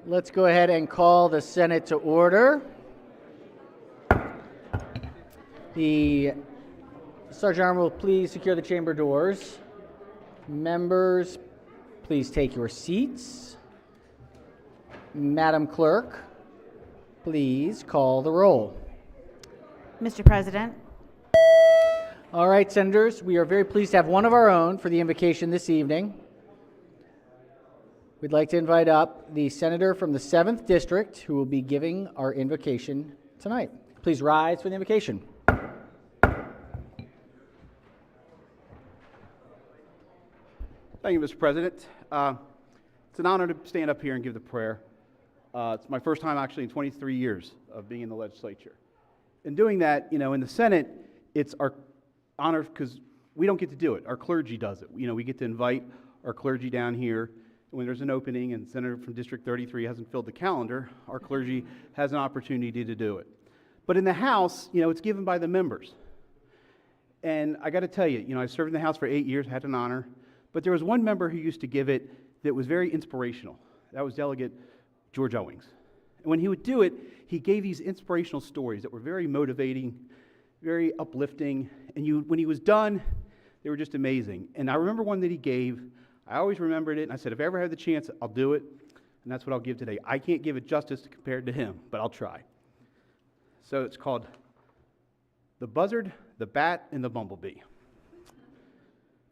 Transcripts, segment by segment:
Let's go ahead and call the Senate to order. The Sergeant Arm will please secure the chamber doors. Members, please take your seats. Madam Clerk, please call the roll. Mr. President. All right, Senators, we are very pleased to have one of our own for the invocation this evening. We'd like to invite up the Senator from the 7th District who will be giving our invocation tonight. Please rise for the invocation. Thank you, Mr. President. It's an honor to stand up here and give the prayer. It's my first time actually in 23 years of being in the legislature. In doing that, in the Senate, it's our honor because we don't get to do it. Our clergy does it. We get to invite our clergy down here. When there's an opening and the Senator from District 33 hasn't filled the calendar, our clergy has an opportunity to do it. But in the House, it's given by the members. And I got to tell you, I served in the House for 8 years, had an honor. But there was one member who used to give it that was very inspirational. That was Delegate George Owings. And when he would do it, he gave these inspirational stories that were very motivating, very uplifting. And when he was done, they were just amazing. And I remember one that he gave. I always remembered it, and I said, if I ever have the chance, I'll do it. And that's what I'll give today. I can't give it justice compared to him, but I'll try. So it's called The Buzzard, the Bat, and the Bumblebee.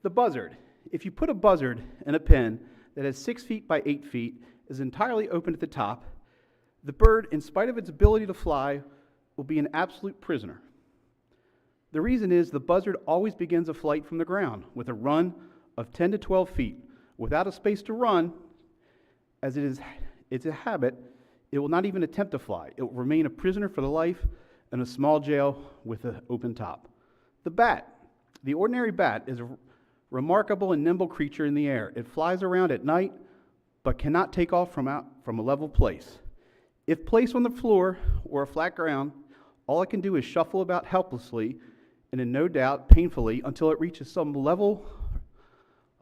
The buzzard. If you put a buzzard in a pen that has 6 feet by 8 feet, is entirely open at the top, the bird, in spite of its ability to fly, will be an absolute prisoner. The reason is the buzzard always begins a flight from the ground with a run of 10 to 12 feet. Without a space to run, as it's a habit, it will not even attempt to fly. It will remain a prisoner for the life in a small jail with an open top. The bat. The ordinary bat is a remarkable and nimble creature in the air. It flies around at night, but cannot take off from a level place. If placed on the floor or a flat ground, all it can do is shuffle about helplessly and in no doubt painfully until it reaches some level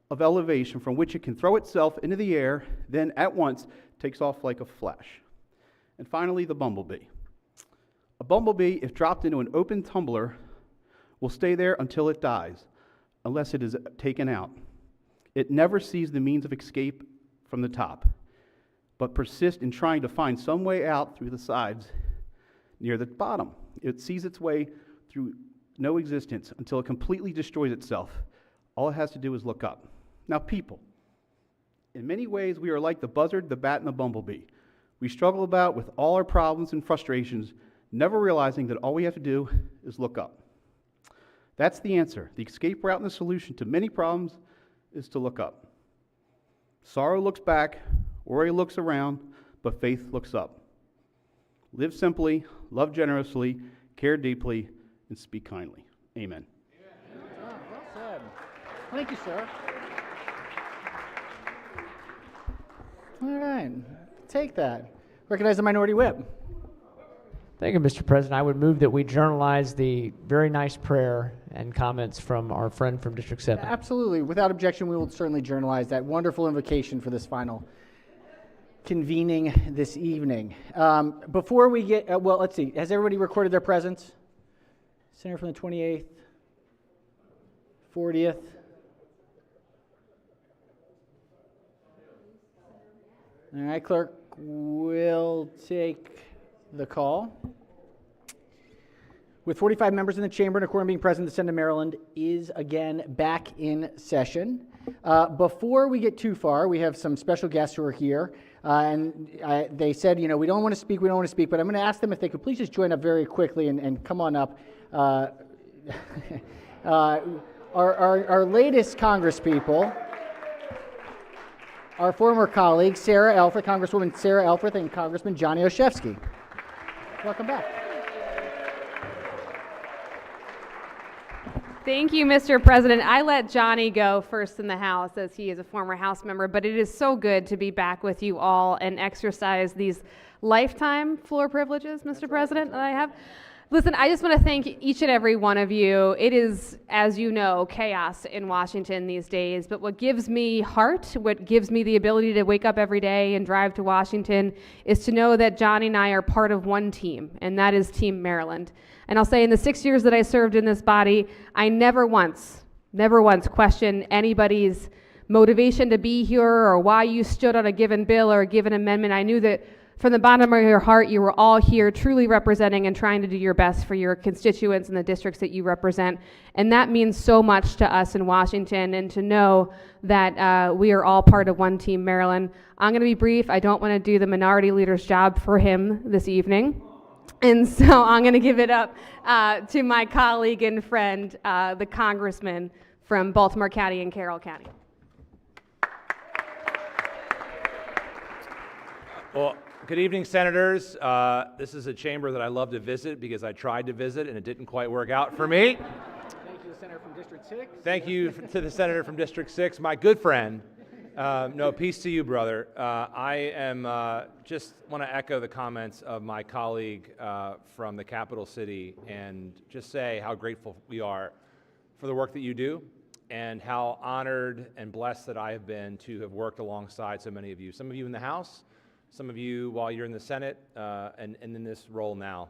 of elevation from which it can throw itself into the air, then at once takes off like a flash. And finally, the bumblebee. A bumblebee, if dropped into an open tumbler, will stay there until it dies, unless it is taken out. It never sees the means of escape from the top, but persists in trying to find some way out through the sides near the bottom. It sees its way through no existence until it completely destroys itself. All it has to do is look up. Now, people, in many ways, we are like the buzzard, the bat, and the bumblebee. We struggle about with all our problems and frustrations, never realizing that all we have to do is look up. That's the answer. The escape route and the solution to many problems is to look up. Sorrow looks back, worry looks around, but faith looks up. Live simply, love generously, care deeply, and speak kindly. Amen. Well said. Thank you, sir. All right, take that. Recognize the Minority Whip. Thank you, Mr. President. I would move that we journalize the very nice prayer and comments from our friend from District 7. Absolutely. Without objection, we will certainly journalize that wonderful invocation for this final convening this evening. Before we get, let's see. Has everybody recorded their presence? Senator from the 28th, 40th. All right, clerk will take the call. With 45 members in the chamber and a quorum being present, the Senate of Maryland is again back in session. Before we get too far, we have some special guests who are here. They said, we don't want to speak, but I'm going to ask them if they could please just join up very quickly and come on up. Our latest congresspeople, our former colleagues, Sarah Elfreth, Congresswoman Sarah Elfreth, and Congressman Johnny Olszewski. Welcome back. Thank you, Mr. President. I let Johnny go first in the House as he is a former House member, but it is so good to be back with you all and exercise these lifetime floor privileges, Mr. President, that I have. Listen, I just want to thank each and every one of you. It is, as you know, chaos in Washington these days, but what gives me heart, what gives me the ability to wake up every day and drive to Washington is to know that Johnny and I are part of one team, and that is Team Maryland. And I'll say in the 6 years that I served in this body, I never once questioned anybody's motivation to be here or why you stood on a given bill or a given amendment. I knew that from the bottom of your heart, you were all here truly representing and trying to do your best for your constituents and the districts that you represent. And that means so much to us in Washington, and to know that we are all part of one team, Maryland. I'm going to be brief. I don't want to do the minority leader's job for him this evening. And so I'm going to give it up to my colleague and friend, the congressman from Baltimore County and Carroll County. Well, good evening, Senators. This is a chamber that I love to visit because I tried to visit and it didn't quite work out for me. Thank you, the Senator from District 6. Thank you to the Senator from District 6, my good friend. No, peace to you, brother. I am just want to echo the comments of my colleague from the capital city and just say how grateful we are for the work that you do and how honored and blessed that I have been to have worked alongside so many of you. Some of you in the House, some of you while you're in the Senate, and in this role now.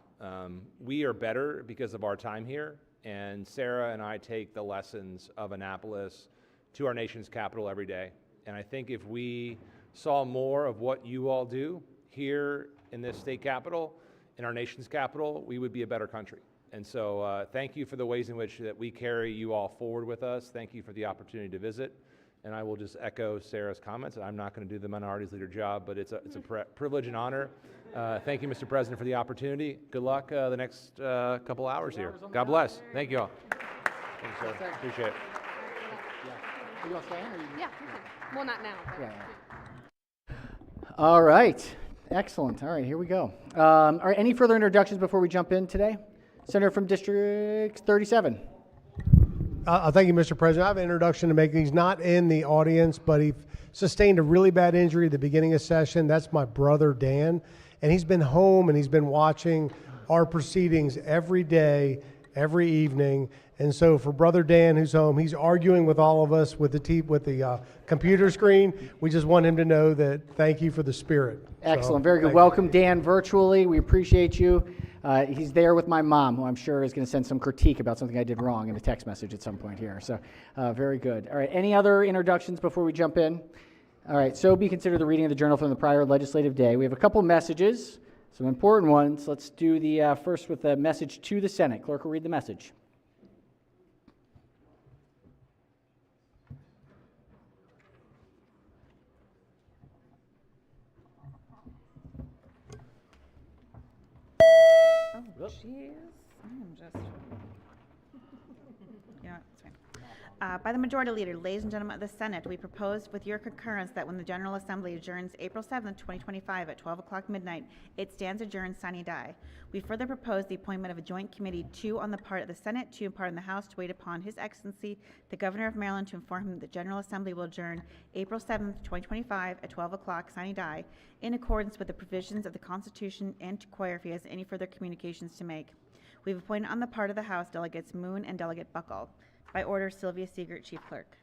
We are better because of our time here, and Sarah and I take the lessons of Annapolis to our nation's capital every day. And I think if we saw more of what you all do here in this state capital, in our nation's capital, we would be a better country. And so thank you for the ways in which that we carry you all forward with us. Thank you for the opportunity to visit. And I will just echo Sarah's comments. I'm not going to do the minorities leader job, but it's a privilege and honor. Thank you, Mr. President, for the opportunity. Good luck the next couple hours here. God bless. Thank you all. Thank you, sir. Appreciate it. Are you all staying? Or you... Yeah, well, not now. But Yeah. All right. Excellent. All right, here we go. All right, any further introductions before we jump in today? Senator from District 37. Thank you, Mr. President. I have an introduction to make. He's not in the audience, but he sustained a really bad injury at the beginning of session. That's my brother, Dan. And he's been home and he's been watching our proceedings every day, every evening. And so for Brother Dan, who's home, he's arguing with all of us with the computer screen. We just want him to know that thank you for the spirit. Excellent. So, Very good. Welcome, Dan, virtually. We appreciate you. He's there with my mom, who I'm sure is going to send some critique about something I did wrong in a text message at some point here. So very good. All right. Any other introductions before we jump in? All right. So be considered the reading of the journal from the prior legislative day. We have a couple messages, some important ones. Let's do the first with the message to the Senate. Clerk will read the message. Oh, jeez. I'm just... Yeah, it's fine. By the Majority Leader, ladies and gentlemen of the Senate, we propose with your concurrence that when the General Assembly adjourns April 7th, 2025 at 12 o'clock midnight, it stands adjourned sine die. We further propose the appointment of a joint committee, 2 on the part of the Senate, 2 on the part of the House, to wait upon His Excellency, the Governor of Maryland, to inform him that the General Assembly will adjourn April 7th, 2025 at 12 o'clock sine die, in accordance with the provisions of the Constitution, and to inquire if he has any further communications to make. We've appointed on the part of the House Delegates Moon and Delegate Buckle. By order, Sylvia Siegert, Chief Clerk.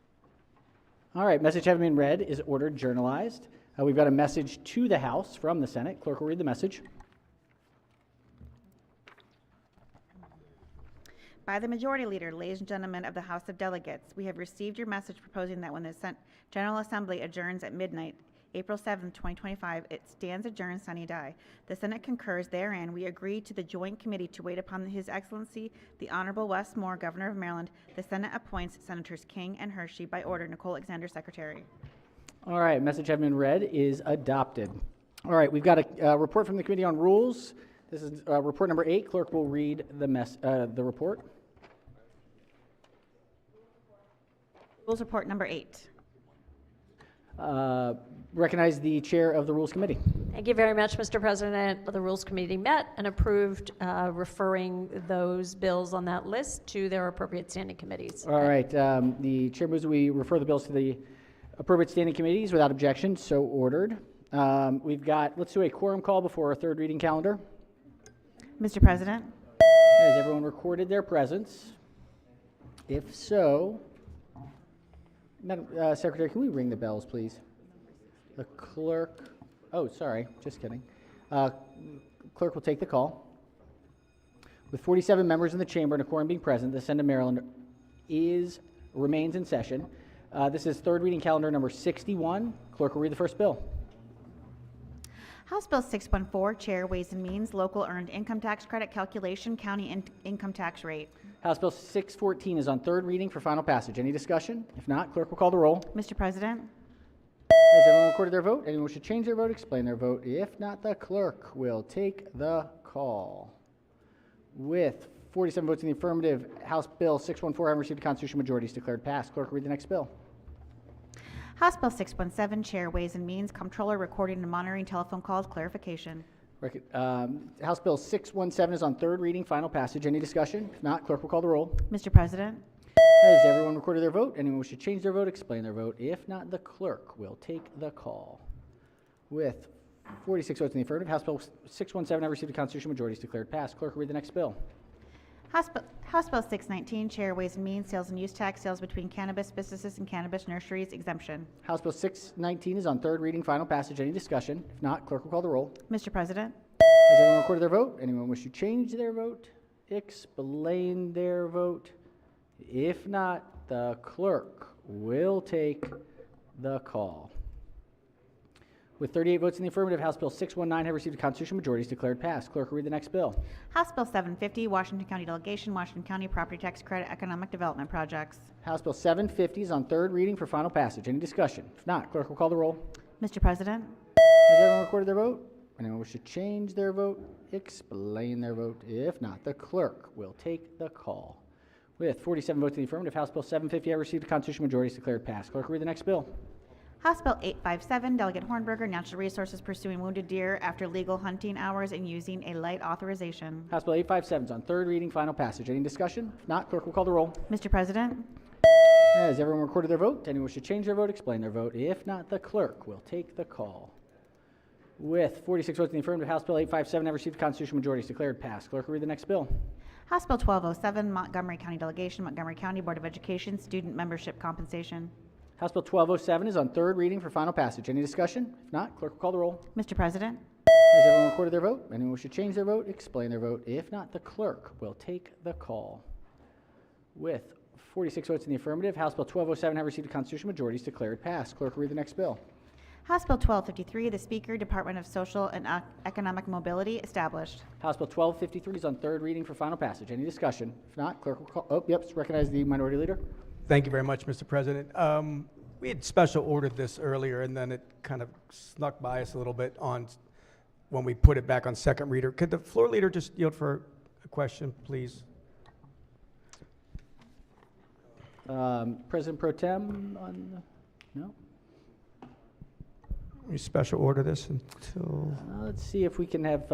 All right. Message having been read is ordered journalized. We've got a message to the House from the Senate. Clerk will read the message. By the Majority Leader, ladies and gentlemen of the House of Delegates, we have received your message proposing that when the General Assembly adjourns at midnight, April 7th, 2025, it stands adjourned sine die. The Senate concurs therein. We agree to the joint committee to wait upon His Excellency, the Honorable Wes Moore, Governor of Maryland. The Senate appoints Senators King and Hershey. By order, Nicole Alexander, Secretary. All right. Message having been read is adopted. All right. We've got a report from the Committee on Rules. This is report number 8. Clerk will read the report. Rules report number 8. Recognize the chair of the Rules Committee. Thank you very much, Mr. President. The Rules Committee met and approved referring those bills on that list to their appropriate standing committees. All right. The chair moves that we refer the bills to the appropriate standing committees without objection. So ordered. Let's do a quorum call before our third reading calendar. Mr. President, Has everyone recorded their presence? If so, Madam Secretary, can we ring the bells, please? The clerk, oh, sorry, just kidding. Clerk will take the call. With 47 members in the chamber and a quorum being present, the Senate of Maryland remains in session. This is third reading calendar number 61. Clerk will read the first bill. House Bill 614, Chair, Ways and Means, Local Earned Income Tax Credit Calculation, County Income Tax Rate. House Bill 614 is on third reading for final passage. Any discussion? If not, clerk will call the roll. Mr. President, Has everyone recorded their vote? Anyone wish to change their vote, explain their vote. If not, the clerk will take the call. With 47 votes in the affirmative, House Bill 614 having received a constitutional majority is declared passed. Clerk will read the next bill. House Bill 617, Chair, Ways and Means, Comptroller Recording and Monitoring Telephone Calls, Clarification. House Bill 617 is on third reading, final passage. Any discussion? If not, clerk will call the roll. Mr. President, Has everyone recorded their vote? Anyone wish to change their vote, explain their vote. If not, the clerk will take the call. With 46 votes in the affirmative, House Bill 617 have received a constitutional majority is declared passed. Clerk will read the next bill. House Bill 619, Chair, Ways and Means, Sales and Use Tax, Sales between Cannabis Businesses and Cannabis Nurseries, Exemption. House Bill 619 is on third reading, final passage. Any discussion? If not, clerk will call the roll. Mr. President, Has everyone recorded their vote? Anyone wish to change their vote? Explain their vote? If not, the clerk will take the call. With 38 votes in the affirmative, House Bill 619 have received a constitutional majority is declared passed. Clerk will read the next bill. House Bill 750, Washington County Delegation, Washington County Property Tax Credit Economic Development Projects. House Bill 750 is on third reading for final passage. Any discussion? If not, clerk will call the roll. Mr. President, Has everyone recorded their vote? Anyone wish to change their vote? Explain their vote. If not, the clerk will take the call. With 47 votes in the affirmative, House Bill 750 have received a constitutional majority is declared passed. Clerk will read the next bill. House Bill 857, Delegate Hornberger, Natural Resources Pursuing Wounded Deer After Legal Hunting Hours and Using a Light Authorization. House Bill 857 is on third reading, final passage. Any discussion? If not, clerk will call the roll. Mr. President, Has everyone recorded their vote? Anyone wish to change their vote, explain their vote? If not, the clerk will take the call. With 46 votes in the affirmative, House Bill 857 have received a constitutional majority is declared passed. Clerk will read the next bill. House Bill 1207, Montgomery County Delegation, Montgomery County Board of Education, Student Membership Compensation. House Bill 1207 is on third reading for final passage. Any discussion? If not, clerk will call the roll. Mr. President, Has everyone recorded their vote? Anyone wish to change their vote, explain their vote? If not, the clerk will take the call. With 46 votes in the affirmative, House Bill 1207 have received a constitutional majority is declared passed. Clerk will read the next bill. House Bill 1253, the Speaker, Department of Social and Economic Mobility, established. House Bill 1253 is on third reading for final passage. Any discussion? If not, clerk will call. Oh, yep, recognize the minority leader. Thank you very much, Mr. President. We had special ordered this earlier, and then it kind of snuck by us a little bit on when we put it back on second reader. Could the floor leader just yield for a question, please? President Pro Tem on the, no? We special order this until... Let's see if we can have,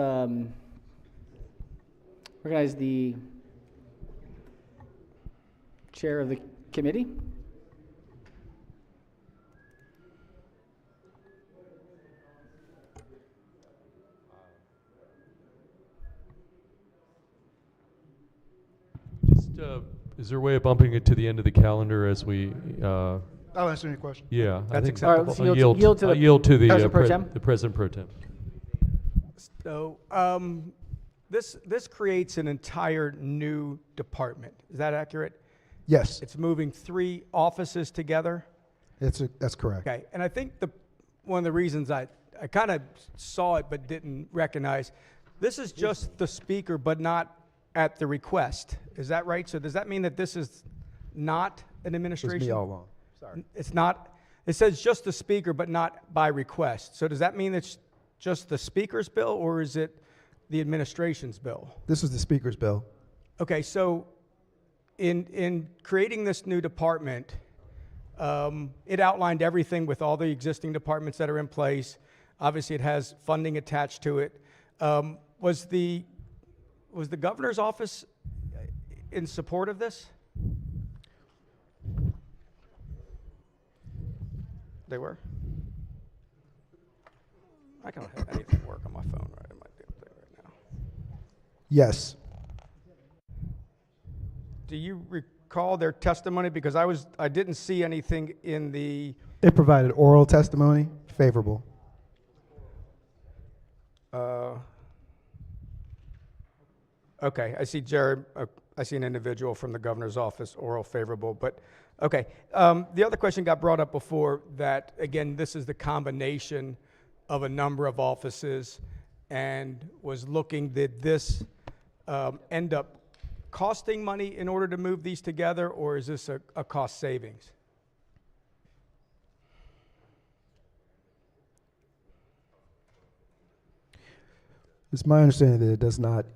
recognize the chair of the committee. Is there a way of bumping it to the end of the calendar as we? I'll answer any question. Yeah, That's think acceptable. All right, let's I'll yield to the yield to the President Pro Tem. the President Pro Tem. So this creates an entire new department. Is that accurate? Yes, It's moving 3 offices together? that's correct. Okay, and I think one of the reasons I kind of saw it but didn't recognize, this is just the speaker but not at the request. Is that right? So does that mean that this is not an It was administration? me all along. Sorry. It's not, it says just the speaker but not by request. So does that mean it's just the speaker's bill or is it the administration's bill? This was the speaker's bill. Okay, so in creating this new department, it outlined everything with all the existing departments that are in place. Obviously, it has funding attached to it. Was the governor's office in support of this? They were? I can't have anything work on my phone, right? I might be able to do it right now. Yes. do you recall their testimony? Because I didn't see anything in the, It provided oral testimony, favorable. okay, I see Jared, I see an individual from the governor's office, oral favorable, but, okay. The other question got brought up before that, again, this is the combination of a number of offices, and was looking, did this end up costing money in order to move these together, or is this a cost savings? It's my understanding that it does not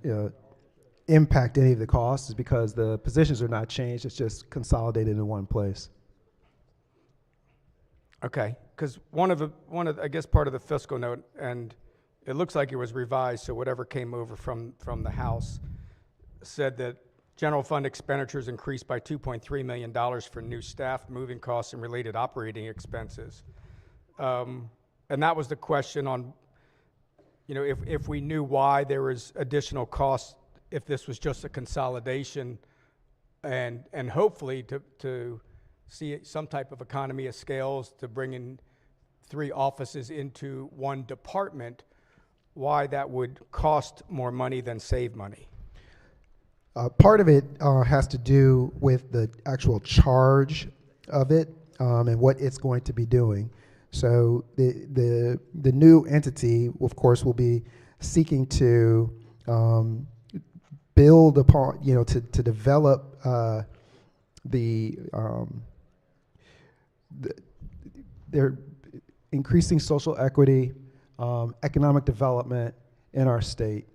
impact any of the costs is because the positions are not changed. It's just consolidated in one place. Okay, because one of I guess part of the fiscal note, and it looks like it was revised, so whatever came over from the House said that general fund expenditures increased by $2.3 million for new staff, moving costs, and related operating expenses. And that was the question on, you know, if we knew why there was additional costs, if this was just a consolidation, and hopefully to see some type of economy of scales to bring in 3 offices into one department, why that would cost more money than save money. Part of it has to do with the actual charge of it and what it's going to be doing. So the new entity, of course, will be seeking to build upon, you know, to develop they're increasing social equity, economic development in our state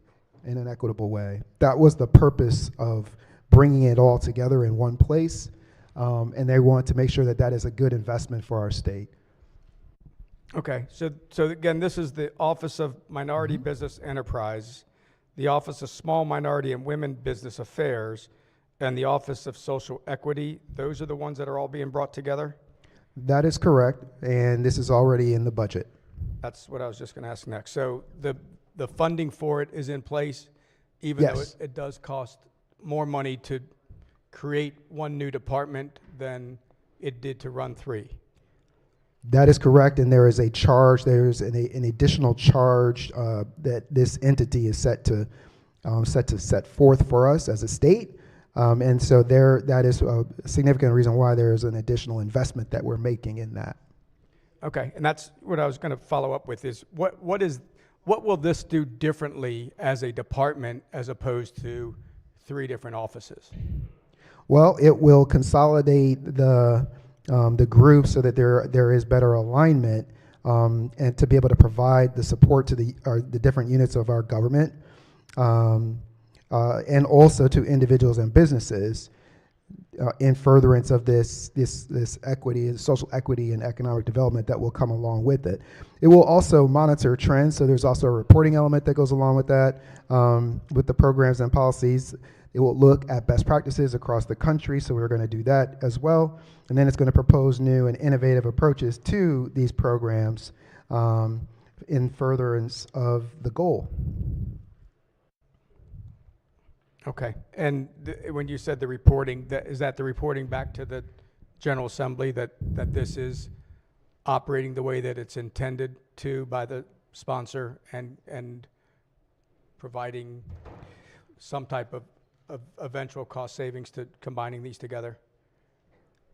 in an equitable way. That was the purpose of bringing it all together in one place, and they want to make sure that that is a good investment for our state. Okay, so again, this is the Office of Minority Business Enterprise, the Office of Small Minority and Women Business Affairs, and the Office of Social Equity. Those are the ones that are all being brought together? That is correct, and this is already in the budget. That's what I was just going to ask next. So the funding for it is in place, even though Yes. it does cost more money to create one new department than it did to run 3. That is correct, and there is a charge. There's an additional charge that this entity is set to set forth for us as a state, and so that is a significant reason why there is an additional investment that we're making in that. Okay, and that's what I was going to follow up with is what will this do differently as a department as opposed to 3 different offices? Well, it will consolidate the group so that there is better alignment, and to be able to provide the support to the different units of our government, and also to individuals and businesses in furtherance of this equity, social equity and economic development that will come along with it. It will also monitor trends, so there's also a reporting element that goes along with that, with the programs and policies. It will look at best practices across the country, so we're going to do that as well. And then it's going to propose new and innovative approaches to these programs in furtherance of the goal. Okay, and when you said the reporting, is that the reporting back to the General Assembly that this is operating the way that it's intended to by the sponsor and providing some type of eventual cost savings to combining these together?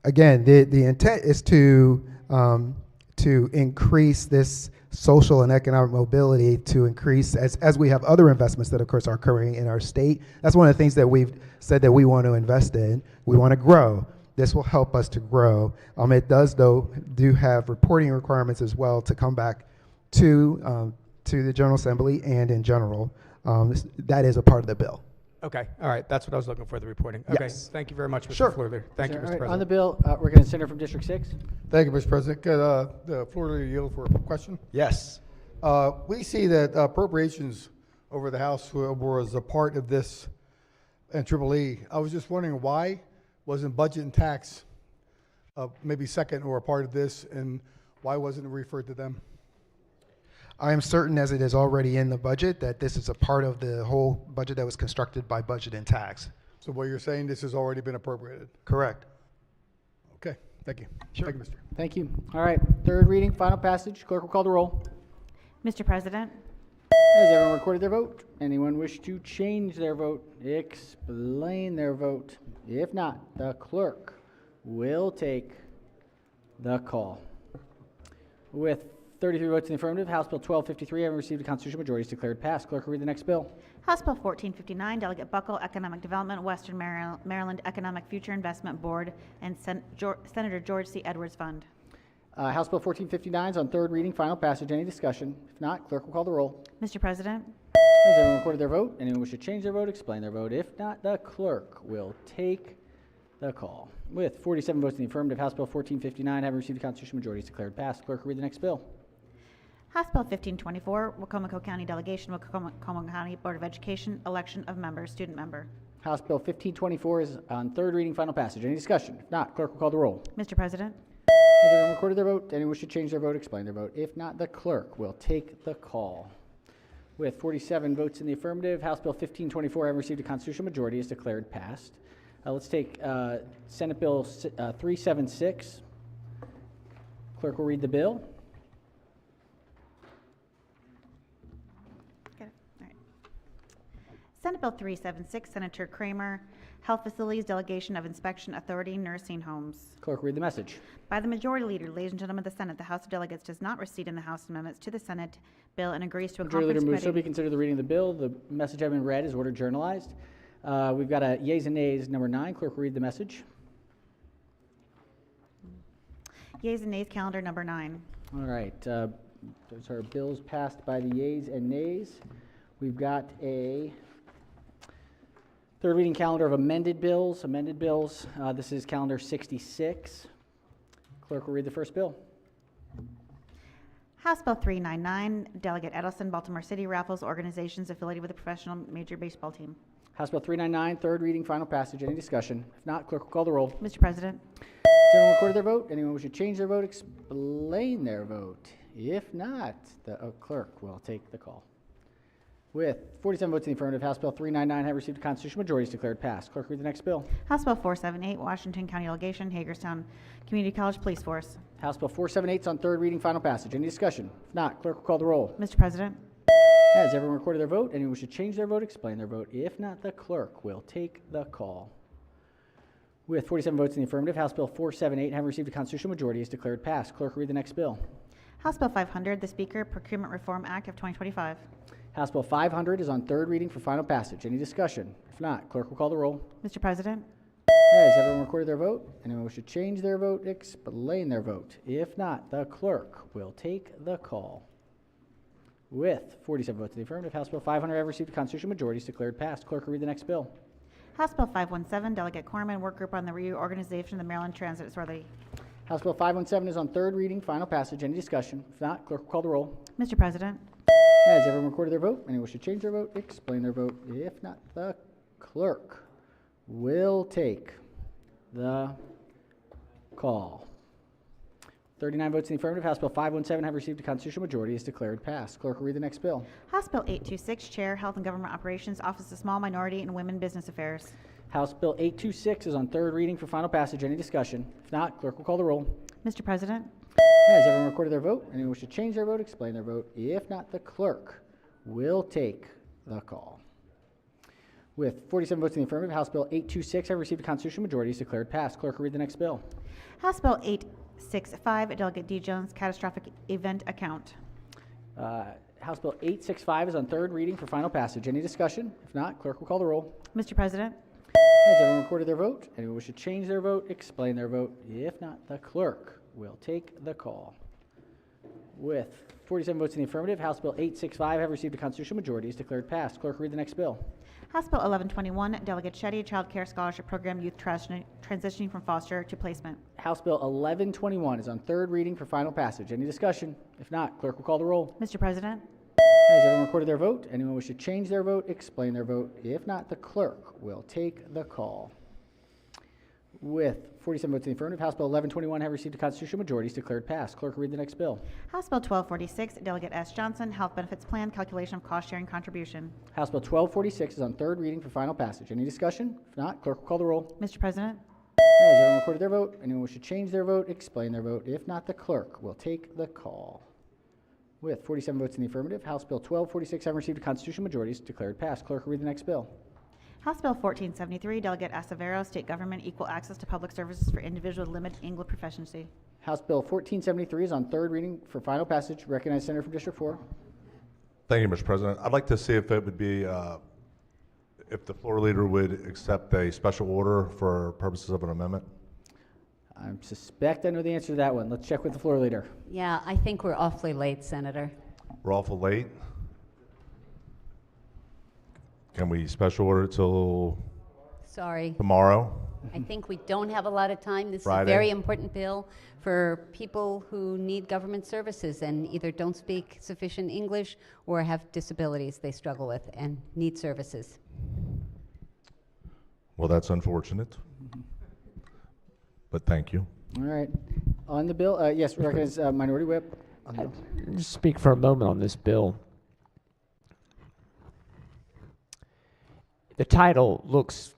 Again, the intent is to increase this social and economic mobility, to increase as we have other investments that of course are occurring in our state. That's one of the things that we've said that we want to invest in. We want to grow. This will help us to grow. It does do have reporting requirements as well to come back to the General Assembly and in general. That is a part of the bill. Okay, all right, that's what I was looking for, the reporting. Okay, Yes. Thank you very much, Mr. Sure. Floor Leader. Thank you, Mr. All right, President. on the bill, we're going to Senator from District 6. Thank you, Mr. President. Could the floor leader yield for a question? Yes. We see that appropriations over the House was a part of this and EEE. I was just wondering why wasn't budget and tax maybe second or a part of this, and why wasn't it referred to them? I am certain, as it is already in the budget, that this is a part of the whole budget that was constructed by budget and tax. So what you're saying, this has already been appropriated? Correct. Okay, thank you. Sure. Thank you, Mr. Thank you. All right, third reading, final passage. Clerk will call the roll. Mr. President, Has everyone recorded their vote? Anyone wish to change their vote? Explain their vote. If not, the clerk will take the call. With 33 votes in the affirmative, House Bill 1253 having received a constitutional majority is declared passed. Clerk will read the next bill. House Bill 1459, Delegate Buckle, Economic Development, Western Maryland Economic Future Investment Board, and Senator George C. Edwards Fund. House Bill 1459 is on third reading, final passage. Any discussion? If not, clerk will call the roll. Mr. President, Has everyone recorded their vote? Anyone wish to change their vote, explain their vote. If not, the clerk will take the call. With 47 votes in the affirmative, House Bill 1459 having received a constitutional majority is declared passed. Clerk will read the next bill. House Bill 1524, Wacomico County Delegation, Wacomico County Board of Education, Election of Members, Student Member. House Bill 1524 is on third reading, final passage. Any discussion? If not, clerk will call the roll. Mr. President, Has everyone recorded their vote? Anyone wish to change their vote, explain their vote. If not, the clerk will take the call. With 47 votes in the affirmative, House Bill 1524 having received a constitutional majority is declared passed. Let's take Senate Bill 376. Clerk will read the bill. Got it. All right. Senate Bill 376, Senator Kramer, Health Facilities Delegation of Inspection Authority, Nursing Homes. Clerk will read the message. By the majority leader, ladies and gentlemen of the Senate, the House of Delegates does not recede in the House amendments to the Senate bill and agrees to a Majority Leader conference moves so be committee. considered the reading of the bill. The message having been read is ordered journalized. We've got a yeas and nays, number 9. Clerk will read the message. Yeas and nays, calendar number 9. All right, those are bills passed by the yeas and nays. We've got a third reading calendar of amended bills. This is calendar 66. Clerk will read the first bill. House Bill 399, Delegate Edelson, Baltimore City Raffles Organizations affiliated with a professional major baseball team. House Bill 399, third reading, final passage. Any discussion? If not, clerk will call the roll. Mr. President, Has everyone recorded their vote? Anyone wish to change their vote, explain their vote. If not, the clerk will take the call. With 47 votes in the affirmative, House Bill 399 have received a constitutional majority is declared passed. Clerk, read the next bill. House Bill 478, Washington County Delegation, Hagerstown Community College Police Force. House Bill 478 is on third reading, final passage. Any discussion? If not, clerk will call the roll. Mr. President, Has everyone recorded their vote? Anyone wish to change their vote, explain their vote. If not, the clerk will take the call. With 47 votes in the affirmative, House Bill 478 having received a constitutional majority is declared passed. Clerk, read the next bill. House Bill 500, the Speaker Procurement Reform Act of 2025. House Bill 500 is on third reading for final passage. Any discussion? If not, clerk will call the roll. Mr. President, Has everyone recorded their vote? Anyone wish to change their vote, explain their vote. If not, the clerk will take the call. With 47 votes in the affirmative, House Bill 500 have received a constitutional majority is declared passed. Clerk will read the next bill. House Bill 517, Delegate Corman, Work Group on the Reorganization of the Maryland Transit Authority. House Bill 517 is on third reading, final passage. Any discussion? If not, clerk will call the roll. Mr. President, Has everyone recorded their vote? Anyone wish to change their vote, explain their vote. If not, the clerk will take the call. 39 votes in the affirmative, House Bill 517 have received a constitutional majority is declared passed. Clerk will read the next bill. House Bill 826, Chair, Health and Government Operations, Office of Small Minority and Women Business Affairs. House Bill 826 is on third reading for final passage. Any discussion? If not, clerk will call the roll. Mr. President, Has everyone recorded their vote? Anyone wish to change their vote, explain their vote. If not, the clerk will take the call. With 47 votes in the affirmative, House Bill 826 have received a constitutional majority is declared passed. Clerk will read the next bill. House Bill 865, Delegate D. Jones, Catastrophic Event Account. House Bill 865 is on third reading for final passage. Any discussion? If not, clerk will call the roll. Mr. President, Has everyone recorded their vote? Anyone wish to change their vote, explain their vote. If not, the clerk will take the call. With 47 votes in the affirmative, House Bill 865 have received a constitutional majority is declared passed. Clerk will read the next bill. House Bill 1121, Delegate Shetty, Child Care Scholarship Program, Youth Transitioning from Foster to Placement. House Bill 1121 is on third reading for final passage. Any discussion? If not, clerk will call the roll. Mr. President, Has everyone recorded their vote? Anyone wish to change their vote, explain their vote. If not, the clerk will take the call. With 47 votes in the affirmative, House Bill 1121 have received a constitutional majority, is declared passed. Clerk will read the next bill. House Bill 1246, Delegate S. Johnson, Health Benefits Plan, Calculation of Cost Sharing Contribution. House Bill 1246 is on third reading for final passage. Any discussion? If not, clerk will call the roll. Mr. President, Has everyone recorded their vote? Anyone wish to change their vote, explain their vote? If not, the clerk will take the call. With 47 votes in the affirmative, House Bill 1246 having received a constitutional majority is declared passed. Clerk will read the next bill. House Bill 1473, Delegate Acevero, State Government, Equal Access to Public Services for Individuals with Limited English Proficiency. House Bill 1473 is on third reading for final passage. Recognize Senator from District 4. Thank you, Mr. President. I'd like to see if it would be, if the floor leader would accept a special order for purposes of an amendment. I suspect I know the answer to that one. Let's check with the floor leader. Yeah, I think we're awfully late, Senator. We're awful late. Can we special order it till Sorry. tomorrow? I think we don't have a lot of time. This Friday. is a very important bill for people who need government services and either don't speak sufficient English or have disabilities they struggle with and need services. Well, that's unfortunate. But thank you. All right. On the bill, yes, recognize Minority Whip. On the bill. Just speak for a moment on this bill. The title looks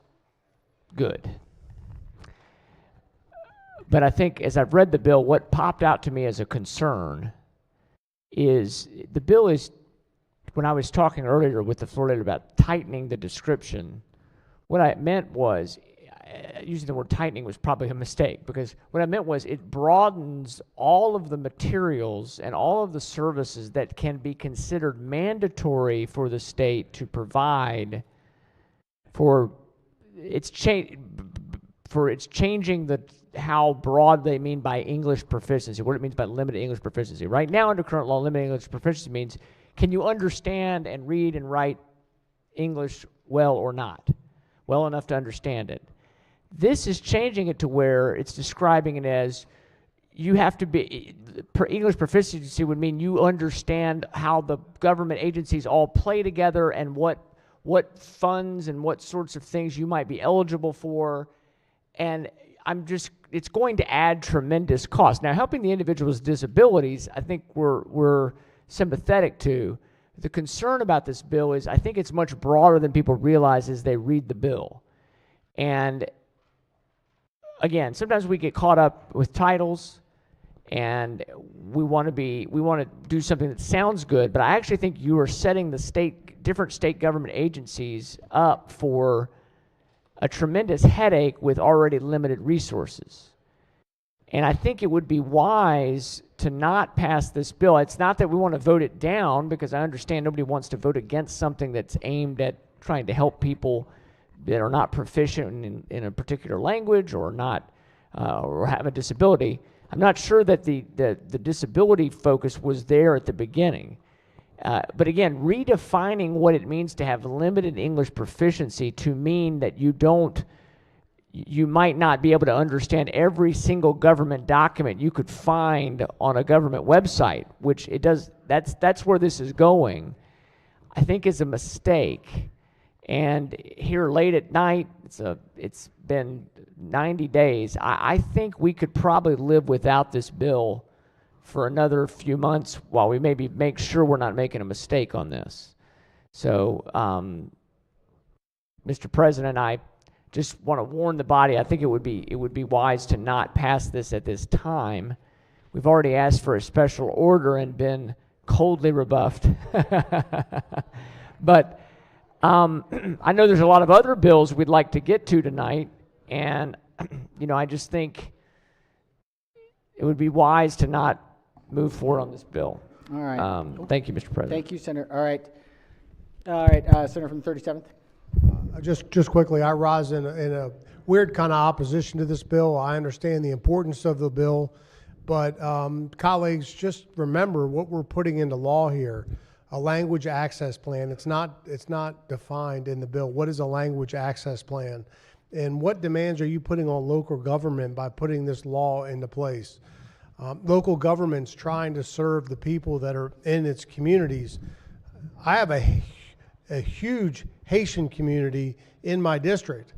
good. But I think as I've read the bill, what popped out to me as a concern is the bill is, when I was talking earlier with the floor leader about tightening the description, what I meant was, using the word tightening was probably a mistake, because what I meant was it broadens all of the materials and all of the services that can be considered mandatory for the state to provide for it's changing the how broad they mean by English proficiency, what it means by limited English proficiency. Right now, under current law, limited English proficiency means can you understand and read and write English well or not, well enough to understand it. This is changing it to where it's describing it as you have to be, English proficiency would mean you understand how the government agencies all play together and what funds and what sorts of things you might be eligible for. And it's going to add tremendous cost. Now, helping the individuals with disabilities, I think we're sympathetic to. The concern about this bill is I think it's much broader than people realize as they read the bill. And again, sometimes we get caught up with titles and we want to do something that sounds good, but I actually think you are setting the different state government agencies up for a tremendous headache with already limited resources. And I think it would be wise to not pass this bill. It's not that we want to vote it down, because I understand nobody wants to vote against something that's aimed at trying to help people that are not proficient in a particular language or not or have a disability. I'm not sure that the disability focus was there at the beginning. But again, redefining what it means to have limited English proficiency to mean that you might not be able to understand every single government document you could find on a government website, which it does. That's where this is going, I think is a mistake. And here late at night, it's been 90 days. I think we could probably live without this bill for another few months while we maybe make sure we're not making a mistake on this. So, Mr. President, I just want to warn the body. I think it would be wise to not pass this at this time. We've already asked for a special order and been coldly rebuffed. But I know there's a lot of other bills we'd like to get to tonight, and I just think it would be wise to not move forward on this bill. All right. Thank you, Mr. President. Thank you, Senator. All right. Senator from the 37th. Just quickly, I rise in a weird kind of opposition to this bill. I understand the importance of the bill, but colleagues, just remember what we're putting into law here. A language access plan. It's not defined in the bill. What is a language access plan? And what demands are you putting on local government by putting this law into place? Local government's trying to serve the people that are in its communities. I have a huge Haitian community in my district.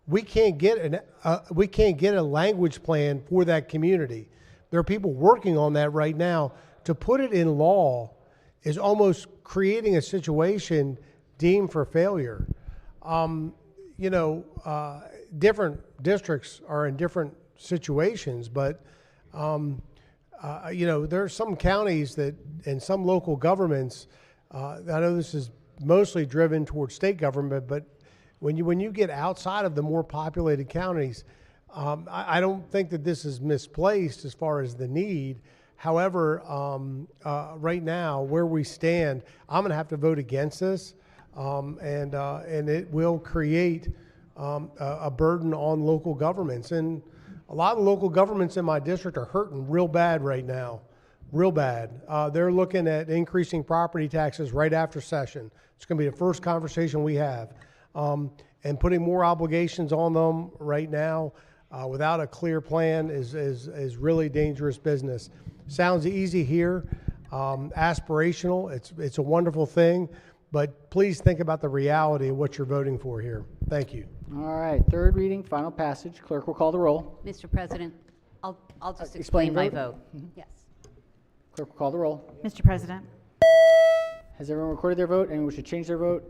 we can't get a language plan for that community. There are people working on that right now. To put it in law is almost creating a situation deemed for failure. Different districts are in different situations, but there are some counties that, and some local governments, I know this is mostly driven towards state government, but when you get outside of the more populated counties, I don't think that this is misplaced as far as the need. However, right now, where we stand, I'm going to have to vote against this, and it will create a burden on local governments. And a lot of local governments in my district are hurting real bad right now, real bad. They're looking at increasing property taxes right after session. It's going to be the first conversation we have. And putting more obligations on them right now without a clear plan is really dangerous business. Sounds easy here, aspirational. It's a wonderful thing, but please think about the reality of what you're voting for here. Thank you. All right, third reading, final passage. Clerk will call the roll. Mr. President, I'll just Explain explain my vote. vote. Yes. Clerk will call the roll. Mr. President, Has everyone recorded their vote? Anyone wish to change their vote?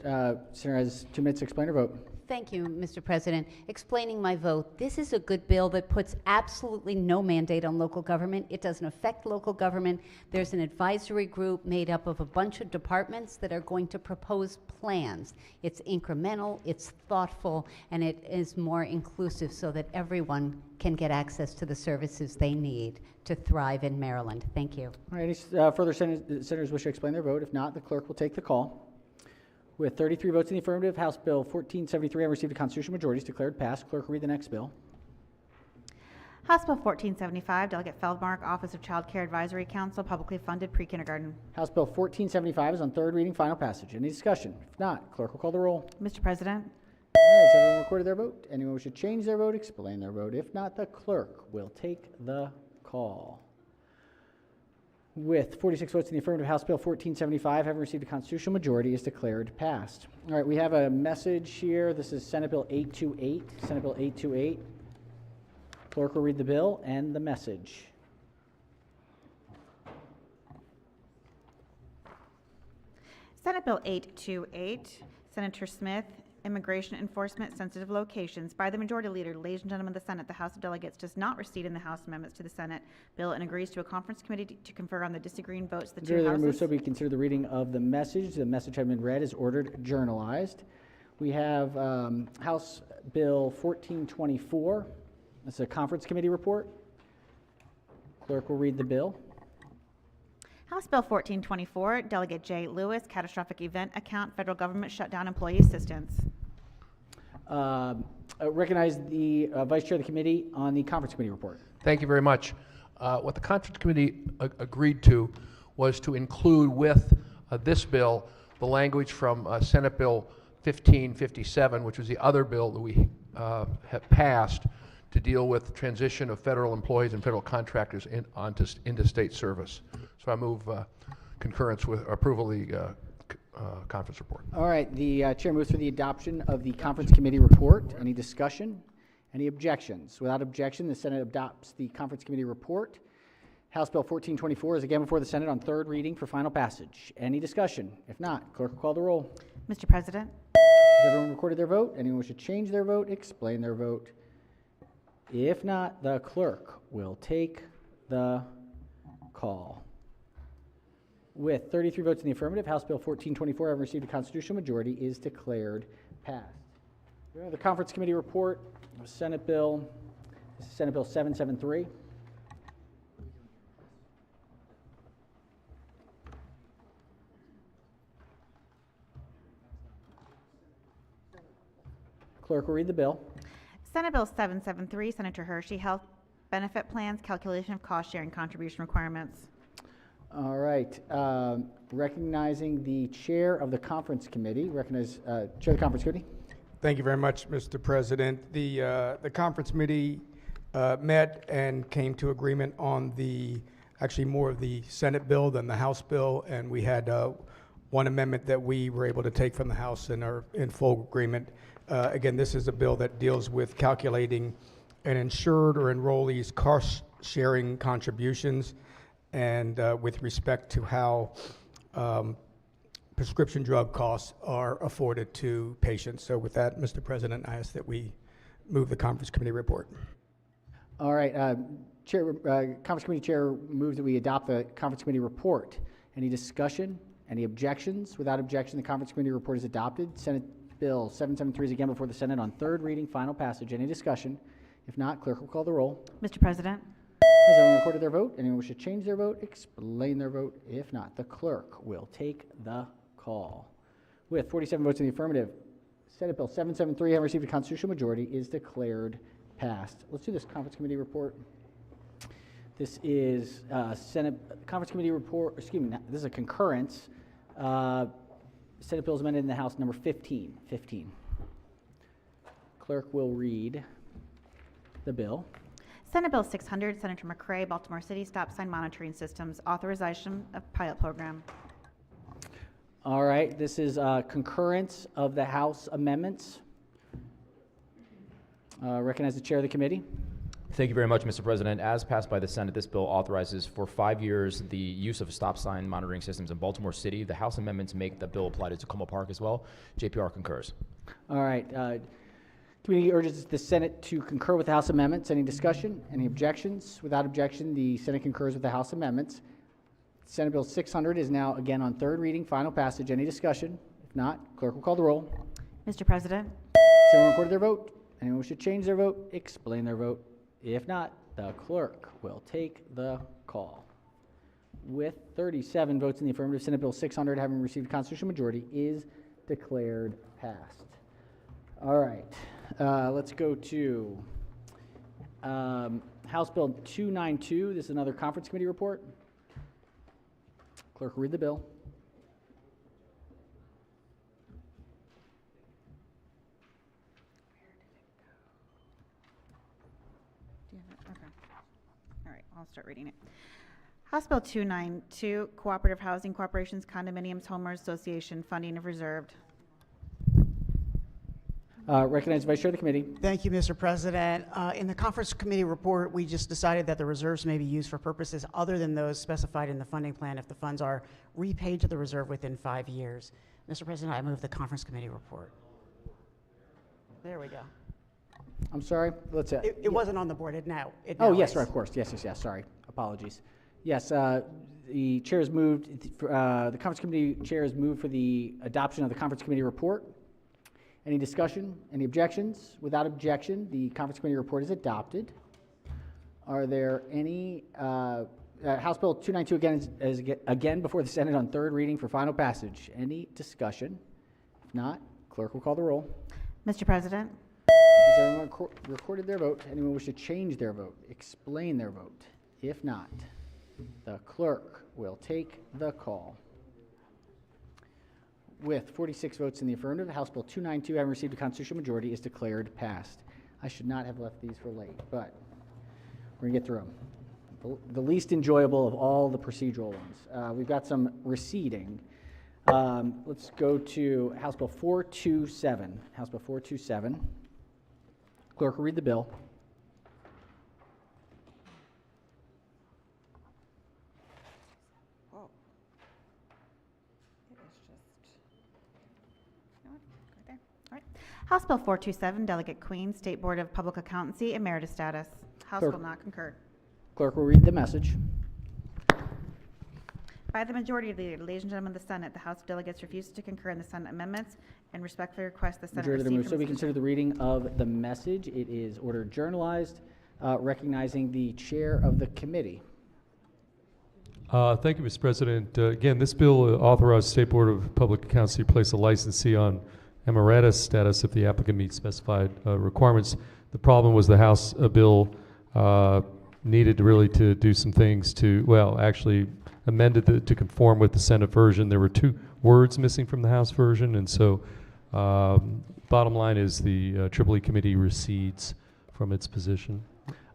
Senator has 2 minutes to explain her vote. Thank you, Mr. President. Explaining my vote, this is a good bill that puts absolutely no mandate on local government. It doesn't affect local government. There's an advisory group made up of a bunch of departments that are going to propose plans. It's incremental, it's thoughtful, and it is more inclusive so that everyone can get access to the services they need to thrive in Maryland. Thank you. All right, any further senators wish to explain their vote? If not, the clerk will take the call. With 33 votes in the affirmative, House Bill 1473 having received a constitutional majority is declared passed. Clerk will read the next bill. House Bill 1475, Delegate Feldmark, Office of Child Care Advisory Council, publicly funded pre-kindergarten. House Bill 1475 is on third reading, final passage. Any discussion? If not, clerk will call the roll. Mr. President, Has everyone recorded their vote? Anyone wish to change their vote, explain their vote? If not, the clerk will take the call. With 46 votes in the affirmative, House Bill 1475, having received a constitutional majority, is declared passed. All right, we have a message here. This is Senate Bill 828. Senate Bill 828. Clerk will read the bill and the message. Senate Bill 828, Senator Smith, Immigration Enforcement Sensitive Locations. By the Majority Leader, ladies and gentlemen of the Senate, the House of Delegates does not recede in the House amendments to the Senate bill and agrees to a conference committee to confer on the disagreeing votes of the two houses. So we consider the reading of the message. The message having been read is ordered journalized. We have House Bill 1424. That's a conference committee report. Clerk will read the bill. House Bill 1424, Delegate J. Lewis, Catastrophic Event Account, Federal Government Shutdown Employee Assistance. Recognize the Vice Chair of the Committee on the Conference Committee report. Thank you very much. What the Conference Committee agreed to was to include with this bill the language from Senate Bill 1557, which was the other bill that we have passed to deal with the transition of federal employees and federal contractors into state service. So I move concurrence with approval of the conference report. All right, the chair moves for the adoption of the conference committee report. Any discussion? Any objections? Without objection, the Senate adopts the conference committee report. House Bill 1424 is again before the Senate on third reading for final passage. Any discussion? If not, clerk will call the roll. Mr. President, Has everyone recorded their vote? Anyone wish to change their vote? Explain their vote. If not, the clerk will take the call. With 33 votes in the affirmative, House Bill 1424, having received a constitutional majority, is declared passed. We have the conference committee report of Senate Bill. This is Senate Bill 773. Clerk will read the bill. Senate Bill 773, Senator Hershey, Health Benefit Plans, Calculation of Cost Sharing Contribution Requirements. All right. Recognizing the chair of the conference committee. Recognize chair of the conference committee. Thank you very much, Mr. President. The conference committee met and came to agreement on actually more of the Senate bill than the House bill, and we had one amendment that we were able to take from the House and are in full agreement. Again, this is a bill that deals with calculating an insured or enrollee's cost-sharing contributions and with respect to how prescription drug costs are afforded to patients. So with that, Mr. President, I ask that we move the Conference Committee report. All right, Conference Committee Chair moves that we adopt the Conference Committee report. Any discussion? Any objections? Without objection, the Conference Committee report is adopted. Senate Bill 773 is again before the Senate on third reading, final passage. Any discussion? If not, clerk will call the roll. Mr. President, Has everyone recorded their vote? Anyone wish to change their vote? Explain their vote. If not, the clerk will take the call. With 47 votes in the affirmative, Senate Bill 773, having received a constitutional majority, is declared passed. Let's do this Conference Committee report. This is Conference Committee report, excuse me, this is a concurrence. Senate Bills amended in the House number 15. Clerk will read the bill. Senate Bill 600, Senator McCray, Baltimore City Stop Sign Monitoring Systems, authorization of pilot program. All right, this is concurrence of the House amendments. Recognize the chair of the committee. Thank you very much, Mr. President. As passed by the Senate, this bill authorizes for 5 years the use of stop sign monitoring systems in Baltimore City. The House amendments make the bill apply to Tacoma Park as well. JPR concurs. All right. Committee urges the Senate to concur with the House amendments. Any discussion? Any objections? Without objection, the Senate concurs with the House amendments. Senate Bill 600 is now again on third reading, final passage. Any discussion? If not, clerk will call the roll. Mr. President, Has everyone recorded their vote? Anyone wish to change their vote? Explain their vote. If not, the clerk will take the call. With 37 votes in the affirmative, Senate Bill 600, having received a constitutional majority, is declared passed. All right, let's go to House Bill 292. This is another Conference Committee report. Clerk will read the bill. I'll start reading it. House Bill 292, Cooperative Housing Corporations, Condominiums, Homeowners Association, funding if reserved. Recognize the Vice Chair of the Committee. Thank you, Mr. President. In the Conference Committee report, we just decided that the reserves may be used for purposes other than those specified in the funding plan if the funds are repaid to the reserve within 5 years. Mr. President, I move the Conference Committee report. There we go. I'm sorry. Let's. It wasn't on the board. It now. Oh, yes, right, of course. Yes. Sorry. Apologies. Yes, the chair has moved. The Conference Committee chair has moved for the adoption of the Conference Committee report. Any discussion? Any objections? Without objection, the Conference Committee report is adopted. Are there any? House Bill 292 is again before the Senate on third reading for final passage. Any discussion? If not, clerk will call the roll. Mr. President, has everyone recorded their vote? Anyone wish to change their vote? Explain their vote. If not, the clerk will take the call. With 46 votes in the affirmative, House Bill 292, having received a constitutional majority, is declared passed. I should not have left these for late, but we're going to get through them. The least enjoyable of all the procedural ones. We've got some receding. Let's go to House Bill 427. House Bill 427. Clerk will read the bill. oh, it is just, you know what, right there. All right. House Bill 427, Delegate Queen, State Board of Public Accountancy, emeritus status. House Clerk. will not concur. Clerk will read the message. By the majority leader, ladies and gentlemen of the Senate, the House of Delegates refuses to concur in the Senate amendments and respectfully request the Senate Majority leader receive moves. So from we its consider the reading of the message. It is ordered journalized, recognizing the chair of the committee. Thank you, Mr. President. Again, this bill authorizes State Board of Public Accounts to place a licensee on emeritus status if the applicant meets specified requirements. The problem was the House bill needed really to do some things to, well, actually amended to conform with the Senate version. There were 2 words missing from the House version, and so bottom line is the Triple E committee recedes from its position.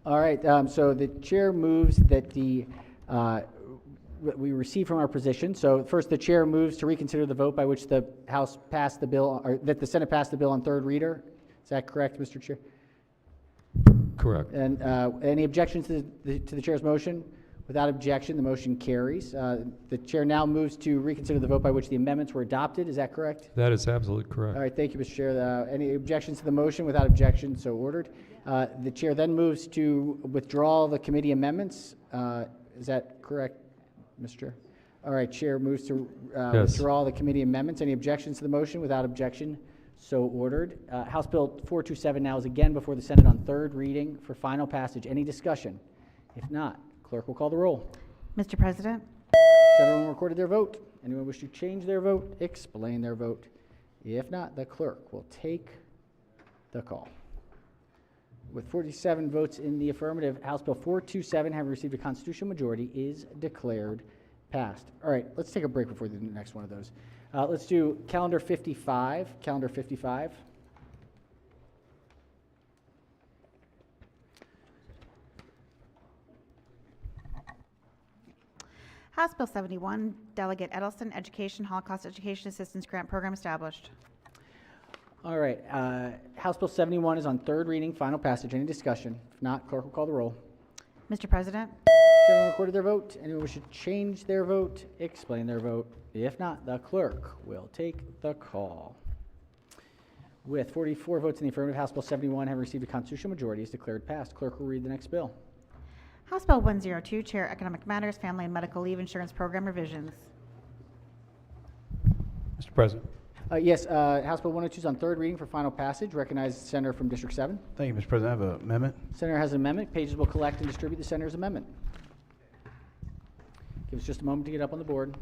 All right, so the chair moves that the we received from our position. So first, the chair moves to reconsider the vote by which the House passed the bill, or that the Senate passed the bill on third reader. Is that correct, Mr. Chair? Correct. And any objections to the chair's motion? Without objection, the motion carries. The chair now moves to reconsider the vote by which the amendments were adopted. Is that correct? That is absolutely correct. All right, thank you, Mr. Chair. Any objections to the motion? Without objection, so ordered. The chair then moves to withdraw the committee amendments. Is that correct, Mr. Chair? All right, chair moves to Yes. withdraw the committee amendments. Any objections to the motion? Without objection, so ordered. House Bill 427 now is again before the Senate on third reading for final passage. Any discussion? If not, clerk will call the roll. Mr. President? Has everyone recorded their vote? Anyone wish to change their vote? Explain their vote. If not, the clerk will take the call. With 47 votes in the affirmative, House Bill 427, having received a constitutional majority, is declared passed. All right, let's take a break before the next one of those. Let's do calendar 55. Calendar 55. House Bill 71, Delegate Edelson, Education, Holocaust Education Assistance Grant Program established. All right, House Bill 71 is on third reading, final passage. Any discussion? If not, clerk will call the roll. Mr. President? Has everyone recorded their vote? Anyone wish to change their vote? Explain their vote. If not, the clerk will take the call. With 44 votes in the affirmative, House Bill 71 having received a constitutional majority is declared passed. Clerk will read the next bill. House Bill 102, Chair Economic Matters, Family and Medical Leave Insurance Program revisions. Mr. President. Yes, House Bill 102 is on third reading for final passage. Recognize the senator from District 7. Thank you, Mr. President. I have an amendment. Senator has an amendment. Pages will collect and distribute the senator's amendment. Give us just a moment to get up on the board.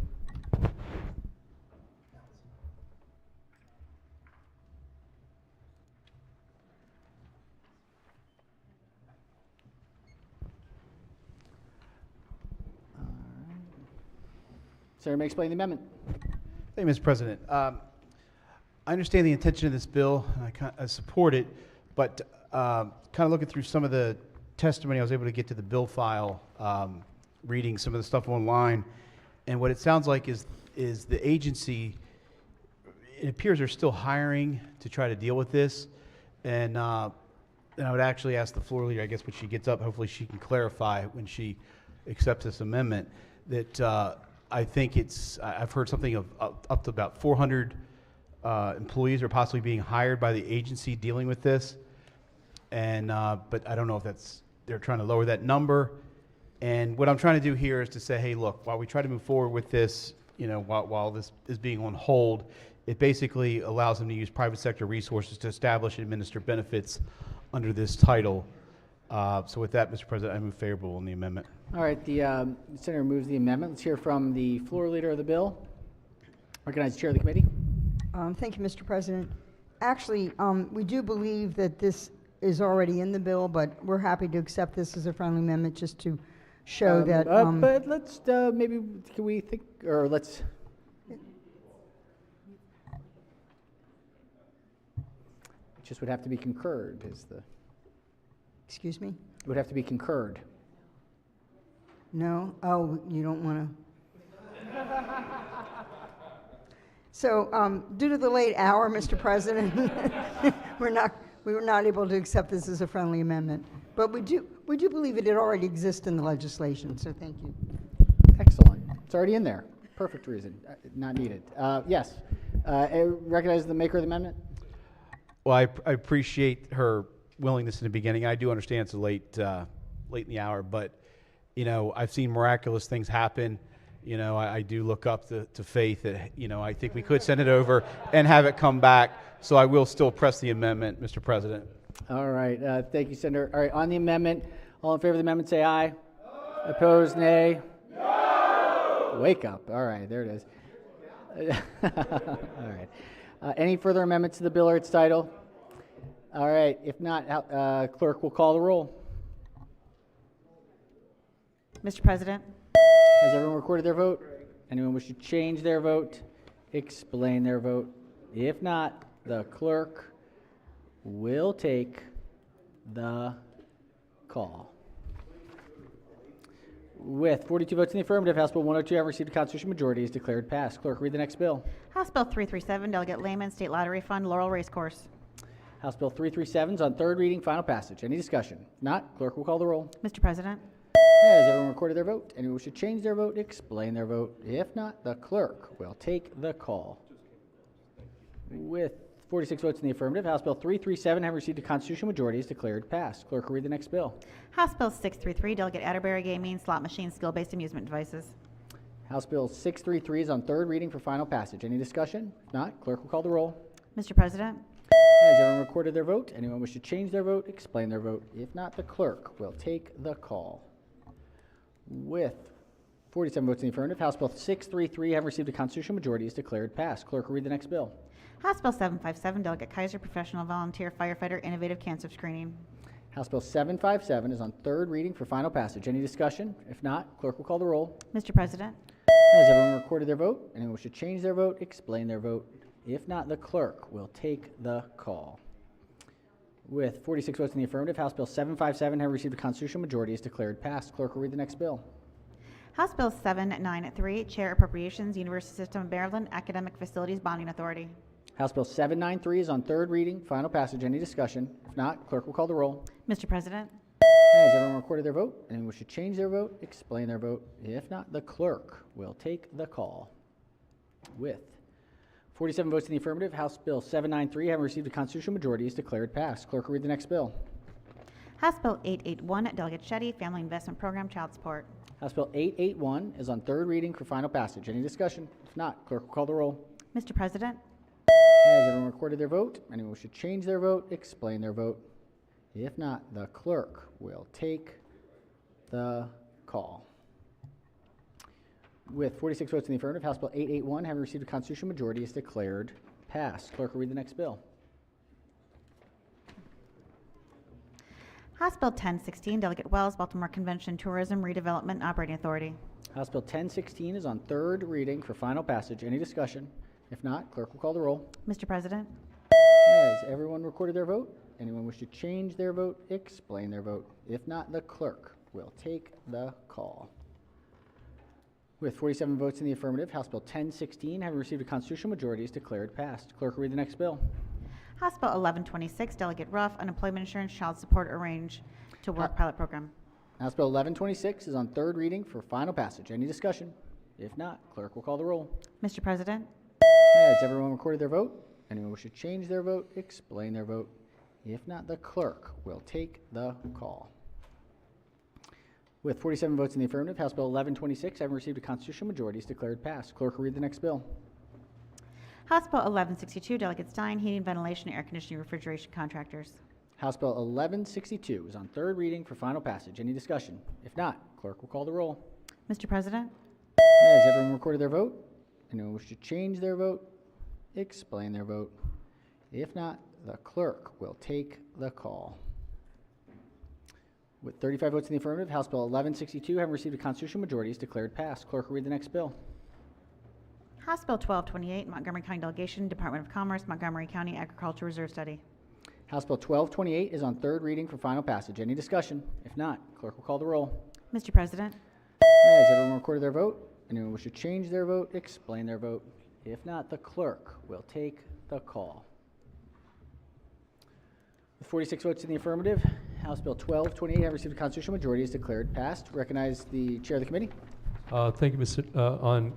Senator may explain the amendment. Thank you, Mr. President. I understand the intention of this bill, and I support it, but kind of looking through some of the testimony, I was able to get to the bill file, reading some of the stuff online, and what it sounds like is the agency, it appears they're still hiring to try to deal with this, and I would actually ask the floor leader, I guess when she gets up, hopefully she can clarify when she accepts this amendment, that I think I've heard something of up to about 400 employees are possibly being hired by the agency dealing with this. And, but I don't know if they're trying to lower that number. And what I'm trying to do here is to say, hey, look, while we try to move forward with this, while this is being on hold, it basically allows them to use private sector resources to establish and administer benefits under this title. So with that, Mr. President, I move favorable on the amendment. All right, the senator moves the amendment. Let's hear from the floor leader of the bill. Recognize the chair of the committee. Thank you, Mr. President. Actually, we do believe that this is already in the bill, but we're happy to accept this as a friendly amendment just to show that. But let's maybe can we think, or let's. It just would have to be concurred. Is the. Excuse me? It would have to be concurred. No? Oh, you don't want to? So, due to the late hour, Mr. President, we were not able to accept this as a friendly amendment. But we do believe it already exists in the legislation, so thank you. Excellent. It's already in there. Perfect reason. Not needed. Yes. Recognize the maker of the amendment? Well, I appreciate her willingness in the beginning. I do understand it's late in the hour, but I've seen miraculous things happen. I do look up to faith that I think we could send it over and have it come back. So I will still press the amendment, Mr. President. All right. Thank you, Senator. All right. On the amendment, all in favor of the amendment, say aye. Opposed, nay. No! Wake up. All right. There it is. All right. Any further amendments to the bill or its title? All right. If not, clerk will call the roll. Mr. President? Has everyone recorded their vote? Anyone wish to change their vote? Explain their vote. If not, the clerk will take the call. With 42 votes in the affirmative, House Bill 102 having received a constitutional majority is declared passed. Clerk, read the next bill. House Bill 337, Delegate Lehman, State Lottery Fund, Laurel Racecourse. House Bill 337 is on third reading, final passage. Any discussion? If not, clerk will call the roll. Mr. President, Has everyone recorded their vote? Anyone wish to change their vote, explain their vote? If not, the clerk will take the call. With 46 votes in the affirmative, House Bill 337 having received a constitutional majority is declared passed. Clerk will read the next bill. House Bill 633, Delegate Atterbury Gaming, Slot Machines, Skill-Based Amusement Devices. House Bill 633 is on third reading for final passage. Any discussion? If not, clerk will call the roll. Mr. President, Has everyone recorded their vote? Anyone wish to change their vote, explain their vote? If not, the clerk will take the call. With 47 votes in the affirmative, House Bill 633 having received a constitutional majority is declared passed. Clerk will read the next bill. House Bill 757, Delegate Kaiser, Professional Volunteer Firefighter Innovative Cancer Screening. House Bill 757 is on third reading for final passage. Any discussion? If not, clerk will call the roll. Mr. President, Has everyone recorded their vote? Anyone wish to change their vote, explain their vote? If not, the clerk will take the call. With 46 votes in the affirmative, House Bill 757 having received a constitutional majority is declared passed. Clerk will read the next bill. House Bill 793, Chair Appropriations, University System of Maryland Academic Facilities Bonding Authority. House Bill 793 is on third reading, final passage. Any discussion? If not, clerk will call the roll. Mr. President, Has everyone recorded their vote? Anyone wish to change their vote, explain their vote? If not, the clerk will take the call. With 47 votes in the affirmative, House Bill 793 having received a constitutional majority is declared passed. Clerk will read the next bill. House Bill 881, Delegate Shetty, Family Investment Program, Child Support. House Bill 881 is on third reading for final passage. Any discussion? If not, clerk will call the roll. Mr. President, Has everyone recorded their vote? Anyone wish to change their vote, explain their vote? If not, the clerk will take the call. With 46 votes in the affirmative, House Bill 881 having received a constitutional majority is declared passed. Clerk will read the next bill. House Bill 1016, Delegate Wells, Baltimore Convention Tourism Redevelopment and Operating Authority. House Bill 1016 is on third reading for final passage. Any discussion? If not, clerk will call the roll. Mr. President, Has everyone recorded their vote? Anyone wish to change their vote, explain their vote? If not, the clerk will take the call. With 47 votes in the affirmative, House Bill 1016 having received a constitutional majority is declared passed. Clerk will read the next bill. House Bill 1126, Delegate Ruff, Unemployment Insurance Child Support Arrange to Work Pilot Program. House Bill 1126 is on third reading for final passage. Any discussion? If not, clerk will call the roll. Mr. President, Has everyone recorded their vote? Anyone wish to change their vote, explain their vote? If not, the clerk will take the call. With 47 votes in the affirmative, House Bill 1126 having received a constitutional majority is declared passed. Clerk will read the next bill. House Bill 1162, Delegate Stein, Heating, Ventilation, Air Conditioning, Refrigeration Contractors. House Bill 1162 is on third reading for final passage. Any discussion? If not, clerk will call the roll. Mr. President, Has everyone recorded their vote? Anyone wish to change their vote, explain their vote? If not, the clerk will take the call. With 35 votes in the affirmative, House Bill 1162 having received a constitutional majority is declared passed. Clerk will read the next bill. House Bill 1228, Montgomery County Delegation, Department of Commerce, Montgomery County Agriculture Reserve Study. House Bill 1228 is on third reading for final passage. Any discussion? If not, clerk will call the roll. Mr. President, Has everyone recorded their vote? Anyone wish to change their vote, explain their vote? If not, the clerk will take the call. With 46 votes in the affirmative, House Bill 1228 having received a constitutional majority is declared passed. Recognize the chair of the committee. Thank you, Mr. On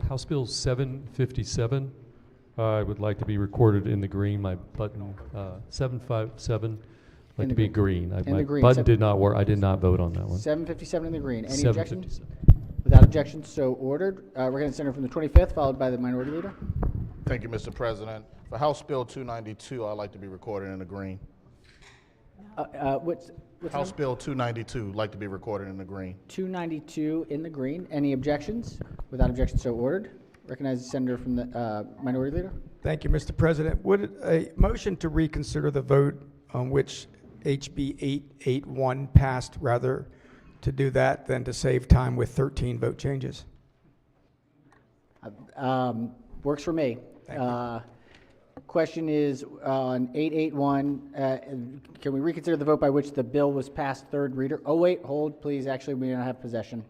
House Bill 757, I would like to be recorded in the green. My button 757, like to be green. My green. button did not work. I did not vote on that one. 757 in the green. Any objections? 757. Without objection, so ordered. Recognized senator from the 25th, followed by the minority leader. Thank you, Mr. President. For House Bill 292, I'd like to be recorded in the green. What's House number? Bill 292, like to be recorded in the green. 292 in the green. Any objections? Without objection, so ordered. Recognize the senator from the minority leader. Thank you, Mr. President. Would a motion to reconsider the vote on which HB 881 passed rather to do that than to save time with 13 vote changes? Works for me. Question is on 881, can we reconsider the vote by which the bill was passed third reader? Oh, wait, hold, please. Actually, we don't have possession.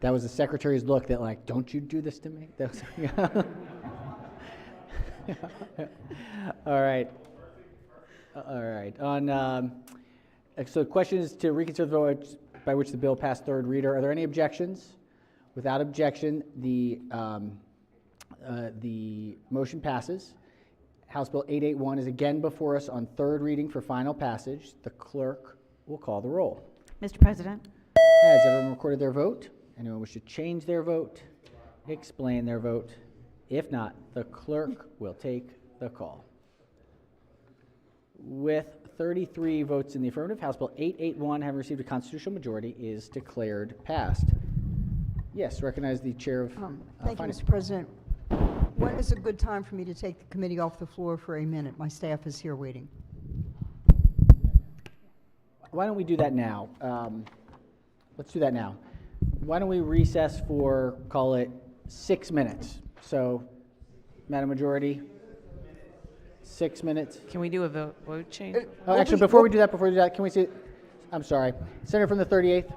That was the secretary's look that like, don't you do this to me? That was, all right. All right. So the question is to reconsider the vote by which the bill passed third reader. Are there any objections? Without objection, the motion passes. House Bill 881 is again before us on third reading for final passage. The clerk will call the roll. Mr. President? Has everyone recorded their vote? Anyone wish to change their vote? Explain their vote? If not, the clerk will take the call. With 33 votes in the affirmative, House Bill 881, having received a constitutional majority, is declared passed. Yes, recognize the chair of Thank you, Finance. Mr. President. When is a good time for me to take the committee off the floor for a minute? My staff is here waiting. Why don't we do that now? Let's do that now. Why don't we recess for, call it, 6 minutes? So, Madam Majority, 6 minutes. Can we do a vote change? Actually, before we do that, can we see, I'm sorry, Senator from the 38th?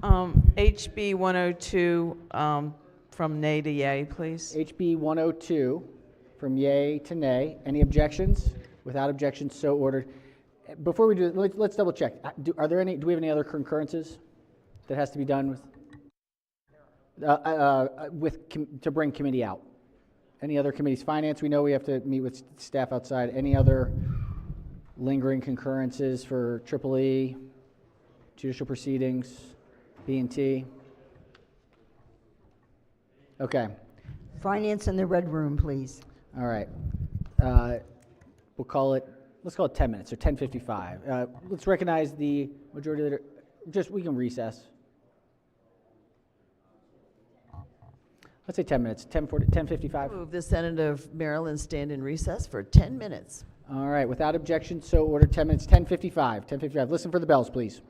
HB 102, from nay to yay, please. HB 102, from yay to nay. Any objections? Without objections, so ordered. Before we do it, let's double check. Do we have any other concurrences that has to be done to bring committee out? Any other committees? Finance, we know we have to meet with staff outside. Any other lingering concurrences for EEE, judicial proceedings, B&T? Okay. Finance in the red room, please. All right. We'll call it, let's call it 10 minutes, or 10:55. Let's recognize the majority leader. We can recess. Let's say 10 minutes, 10:55. Move the Senate of Maryland stand in recess for 10 minutes. All right, without objection, so ordered. 10 minutes, 10:55. 10:55. Listen for the bells, please.